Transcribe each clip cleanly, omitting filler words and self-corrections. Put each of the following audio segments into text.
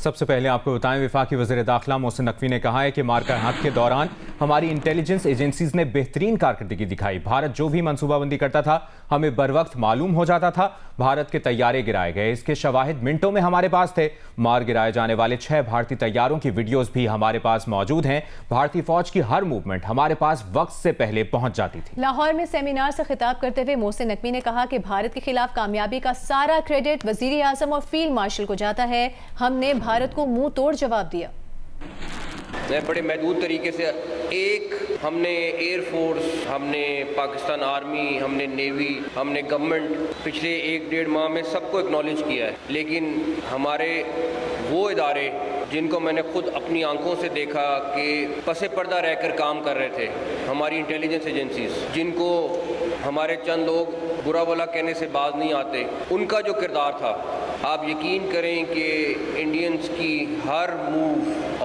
سب سے پہلے آپ کو بتائیں، وفاقی وزیر داخلہ محسن نقوی نے کہا ہے کہ مارکا حق کے دوران ہماری انٹیلیجنس ایجنسیز نے بہترین کارکردگی دکھائی۔ بھارت جو بھی منصوبہ بندی کرتا تھا ہمیں بروقت معلوم ہو جاتا تھا۔ بھارت کے طیارے گرائے گئے، اس کے شواہد منٹوں میں ہمارے پاس تھے۔ مار گرائے جانے والے 6 بھارتی طیاروں کی ویڈیوز بھی ہمارے پاس موجود ہیں۔ بھارتی فوج کی ہر موومنٹ ہمارے پاس وقت سے پہلے پہنچ جاتی تھی۔ لاہور میں سیمینار سے خطاب کرتے ہوئے محسن نقوی نے کہا کہ بھارت کے خلاف کامیابی کا سارا کریڈٹ وزیر اعظم اور فیلڈ مارشل کو جاتا ہے۔ ہم نے بھارت کو منہ توڑ جواب دیا۔ بڑے محدود طریقے سے ہم نے ایئر فورس، ہم نے پاکستان آرمی، ہم نے نیوی، ہم نے گورنمنٹ پچھلے 1-1.5 ماہ میں سب کو اکنالج کیا ہے، لیکن ہمارے وہ ادارے جن کو میں نے خود اپنی آنکھوں سے دیکھا کہ پس پردہ رہ کر کام کر رہے تھے، ہماری انٹیلیجنس ایجنسیز جن کو ہمارے چند لوگ برا بھلا کہنے سے باز نہیں آتے، ان کا جو کردار تھا، آپ یقین کریں کہ انڈینز کی ہر موو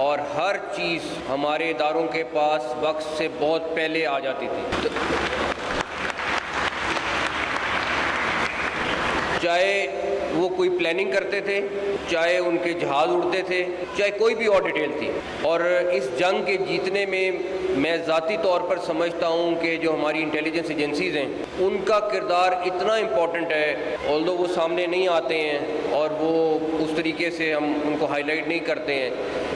اور ہر چیز ہمارے اداروں کے پاس وقت سے بہت پہلے آ جاتی تھی۔ چاہے وہ کوئی پلاننگ کرتے تھے، چاہے ان کے جہاز اڑتے تھے، چاہے کوئی بھی اور ڈیٹیل تھی۔ اور اس جنگ کے جیتنے میں میں ذاتی طور پر سمجھتا ہوں کہ جو ہماری انٹیلیجنس ایجنسیز ہیں ان کا کردار اتنا امپورٹنٹ ہے، although وہ سامنے نہیں آتے ہیں اور وہ اس طریقے سے ہم ان کو ہائی لائٹ نہیں کرتے ہیں،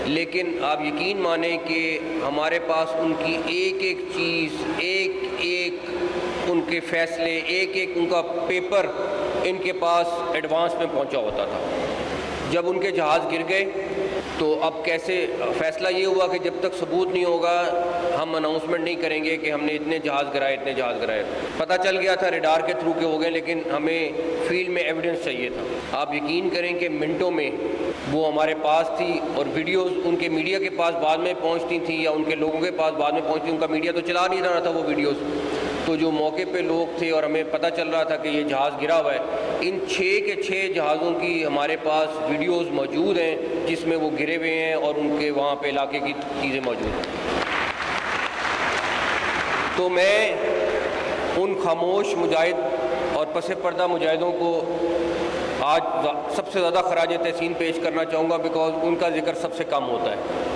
لیکن آپ یقین مانیں کہ ہمارے پاس ان کی ایک ایک چیز، ایک ایک ان کے فیصلے، ایک ایک ان کا پیپر ان کے پاس ایڈوانس میں پہنچا ہوتا تھا۔ جب ان کے جہاز گر گئے تو اب کیسے فیصلہ یہ ہوا کہ جب تک ثبوت نہیں ہوگا ہم اناؤنسمنٹ نہیں کریں گے کہ ہم نے اتنے جہاز گرائے۔ پتہ چل گیا تھا ریڈار کے تھرو کے ہو گئے، لیکن ہمیں فیلڈ میں ایویڈنس چاہیے تھا۔ آپ یقین کریں کہ منٹوں میں وہ ہمارے پاس تھی، اور ویڈیوز ان کے میڈیا کے پاس بعد میں پہنچتی تھیں یا ان کے لوگوں کے پاس بعد میں پہنچتی، ان کا میڈیا تو چلا نہیں رہا تھا وہ ویڈیوز، تو جو موقع پہ لوگ تھے اور ہمیں پتہ چل رہا تھا کہ یہ جہاز گرا ہوا ہے، ان 6 کے 6 جہازوں کی ہمارے پاس ویڈیوز موجود ہیں جس میں وہ گرے ہوئے ہیں اور ان کے وہاں پہ علاقے کی چیزیں موجود ہیں۔ تو میں ان خاموش مجاہد اور پس پردہ مجاہدوں کو آج سب سے زیادہ خراج تحسین پیش کرنا چاہوں گا، بیکاز ان کا ذکر سب سے کم ہوتا ہے۔